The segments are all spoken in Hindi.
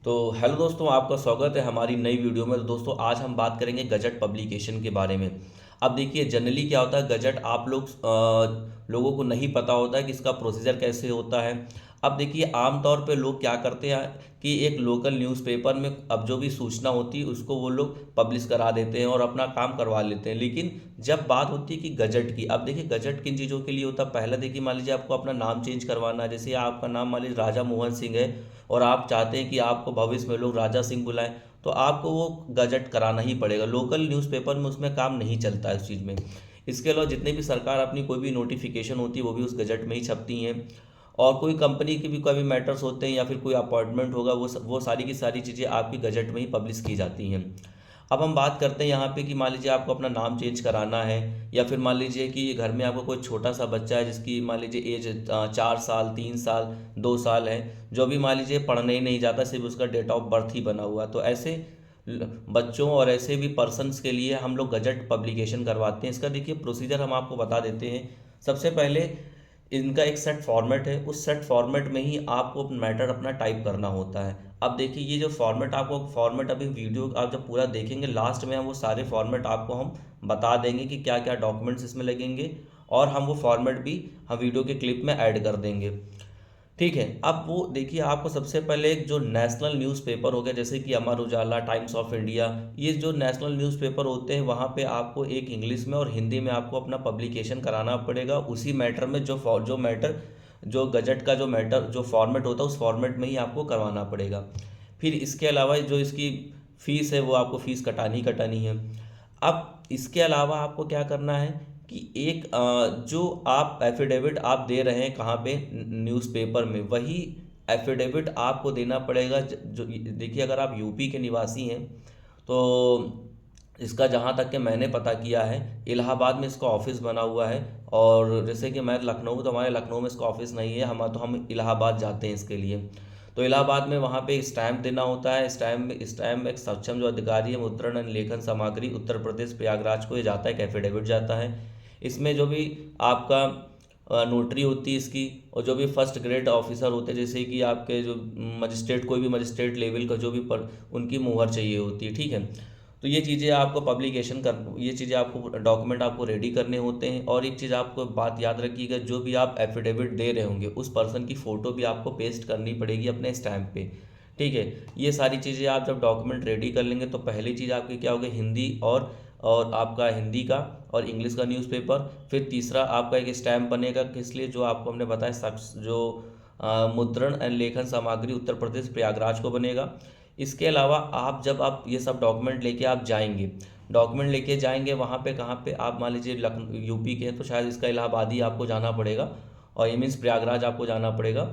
तो हेलो दोस्तों, आपका स्वागत है हमारी नई वीडियो में। तो दोस्तों आज हम बात करेंगे गजट पब्लिकेशन के बारे में। अब देखिए जनरली क्या होता है, गजट आप लोगों को नहीं पता होता है कि इसका प्रोसीजर कैसे होता है। अब देखिए आमतौर पे लोग क्या करते हैं कि एक लोकल न्यूज़पेपर में अब जो भी सूचना होती है उसको वो लोग पब्लिश करा देते हैं और अपना काम करवा लेते हैं। लेकिन जब बात होती है कि गजट की, अब देखिए गजट किन चीज़ों के लिए होता है। पहला देखिए, मान लीजिए आपको अपना नाम चेंज करवाना है, जैसे आपका नाम मान लीजिए राजा मोहन सिंह है और आप चाहते हैं कि आपको भविष्य में लोग राजा सिंह बुलाएं, तो आपको वो गजट कराना ही पड़ेगा। लोकल न्यूज़पेपर में उसमें काम नहीं चलता है उस चीज़ में। इसके अलावा जितने भी सरकार अपनी कोई भी नोटिफिकेशन होती है वो भी उस गजट में ही छपती हैं। और कोई कंपनी के भी कोई भी मैटर्स होते हैं या फिर कोई अपॉइंटमेंट होगा, वो सारी की सारी चीज़ें आपकी गजट में ही पब्लिश की जाती हैं। अब हम बात करते हैं यहाँ पे कि मान लीजिए आपको अपना नाम चेंज कराना है, या फिर मान लीजिए कि घर में आपको कोई छोटा सा बच्चा है जिसकी मान लीजिए एज 4 साल, 3 साल, 2 साल है, जो भी मान लीजिए पढ़ने ही नहीं जाता, सिर्फ उसका डेट ऑफ बर्थ ही बना हुआ है, तो ऐसे बच्चों और ऐसे भी पर्सन्स के लिए हम लोग गजट पब्लिकेशन करवाते हैं। इसका देखिए प्रोसीजर हम आपको बता देते हैं। सबसे पहले इनका एक सेट फॉर्मेट है, उस सेट फॉर्मेट में ही आपको मैटर अपना टाइप करना होता है। अब देखिए ये जो फॉर्मेट, आपको फॉर्मेट अभी वीडियो आप जब पूरा देखेंगे लास्ट में हम वो सारे फॉर्मेट आपको हम बता देंगे कि क्या क्या डॉक्यूमेंट्स इसमें लगेंगे, और हम वो फॉर्मेट भी हम वीडियो के क्लिप में ऐड कर देंगे। ठीक है, अब वो देखिए आपको सबसे पहले एक जो नेशनल न्यूज़पेपर हो गया, जैसे कि Amar Ujala, times of India, ये जो नेशनल न्यूज़पेपर होते हैं वहाँ पे आपको एक इंग्लिश में और हिंदी में आपको अपना पब्लिकेशन कराना पड़ेगा। उसी मैटर में जो मैटर, जो गजट का जो मैटर, जो फॉर्मेट होता है उस फॉर्मेट में ही आपको करवाना पड़ेगा। फिर इसके अलावा जो इसकी फ़ीस है वो आपको फ़ीस कटानी कटानी है। अब इसके अलावा आपको क्या करना है कि एक जो आप एफिडेविट आप दे रहे हैं कहाँ पे, न्यूज़पेपर में, वही एफिडेविट आपको देना पड़ेगा। जो देखिए अगर आप यूपी के निवासी हैं तो इसका जहाँ तक कि मैंने पता किया है, इलाहाबाद में इसका ऑफिस बना हुआ है। और जैसे कि मैं लखनऊ, तो हमारे लखनऊ में इसका ऑफिस नहीं है, हम इलाहाबाद जाते हैं इसके लिए। तो इलाहाबाद में वहाँ पे स्टैम्प देना होता है। स्टैम्प एक सक्षम जो अधिकारी है, मुद्रण एवं लेखन सामग्री उत्तर प्रदेश प्रयागराज को ये जाता है, एक एफिडेविट जाता है। इसमें जो भी आपका नोटरी होती है इसकी, और जो भी फर्स्ट ग्रेड ऑफिसर होते हैं, जैसे कि आपके जो मजिस्ट्रेट, कोई भी मजिस्ट्रेट लेवल का जो भी उनकी मुहर चाहिए होती है। ठीक है, तो ये चीज़ें आपको पब्लिकेशन कर, ये चीज़ें आपको डॉक्यूमेंट आपको रेडी करने होते हैं। और एक चीज़ आपको बात याद रखिएगा, जो भी आप एफिडेविट दे रहे होंगे उस पर्सन की फ़ोटो भी आपको पेस्ट करनी पड़ेगी अपने स्टैम्प पे। ठीक है, ये सारी चीज़ें आप जब डॉक्यूमेंट रेडी कर लेंगे तो पहली चीज़ आपकी क्या होगी, हिंदी और आपका हिंदी का और इंग्लिश का न्यूज़पेपर। फिर तीसरा आपका एक स्टैम्प बनेगा, किस लिए, जो आपको हमने बताया, जो मुद्रण एंड लेखन सामग्री उत्तर प्रदेश प्रयागराज को बनेगा। इसके अलावा आप जब आप ये सब डॉक्यूमेंट लेके जाएंगे वहाँ पे, कहाँ पे, आप मान लीजिए लखनऊ यूपी के हैं तो शायद इसका इलाहाबाद ही आपको जाना पड़ेगा, और ये मीन्स प्रयागराज आपको जाना पड़ेगा।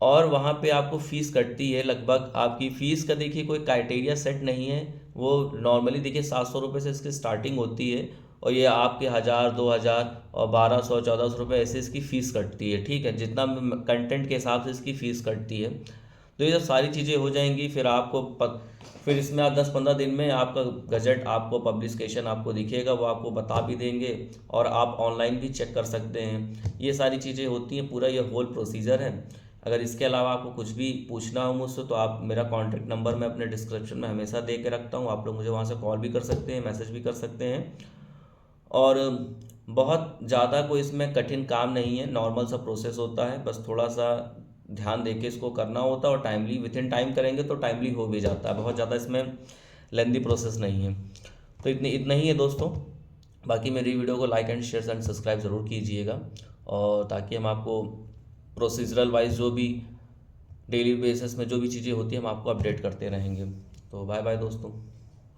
और वहाँ पे आपको फ़ीस कटती है लगभग, आपकी फ़ीस का देखिए कोई क्राइटेरिया सेट नहीं है। वो नॉर्मली देखिए 700 रुपये से इसकी स्टार्टिंग होती है, और ये आपके 1000, 2000 और 1200, 1400 रुपये ऐसे इसकी फ़ीस कटती है। ठीक है, जितना कंटेंट के हिसाब से इसकी फ़ीस कटती है। तो ये जब सारी चीज़ें हो जाएंगी फिर इसमें आप 10-15 दिन में आपका गजट आपको पब्लिकेशन आपको दिखेगा, वो आपको बता भी देंगे, और आप ऑनलाइन भी चेक कर सकते हैं। ये सारी चीज़ें होती हैं, पूरा ये होल प्रोसीजर है। अगर इसके अलावा आपको कुछ भी पूछना हो मुझसे तो आप, मेरा कॉन्टैक्ट नंबर मैं अपने डिस्क्रिप्शन में हमेशा दे के रखता हूँ, आप लोग मुझे वहाँ से कॉल भी कर सकते हैं, मैसेज भी कर सकते हैं। और बहुत ज़्यादा कोई इसमें कठिन काम नहीं है, नॉर्मल सा प्रोसेस होता है, बस थोड़ा सा ध्यान दे के इसको करना होता है, और टाइमली विद इन टाइम करेंगे तो टाइमली हो भी जाता है, बहुत ज़्यादा इसमें लेंदी प्रोसेस नहीं है। तो इतना ही है दोस्तों। बाकी मेरी वीडियो को like and share and subscribe ज़रूर कीजिएगा, और ताकि हम आपको प्रोसीजरल वाइज जो भी डेली बेसिस में जो भी चीज़ें होती हैं हम आपको अपडेट करते रहेंगे। तो बाय बाय दोस्तों।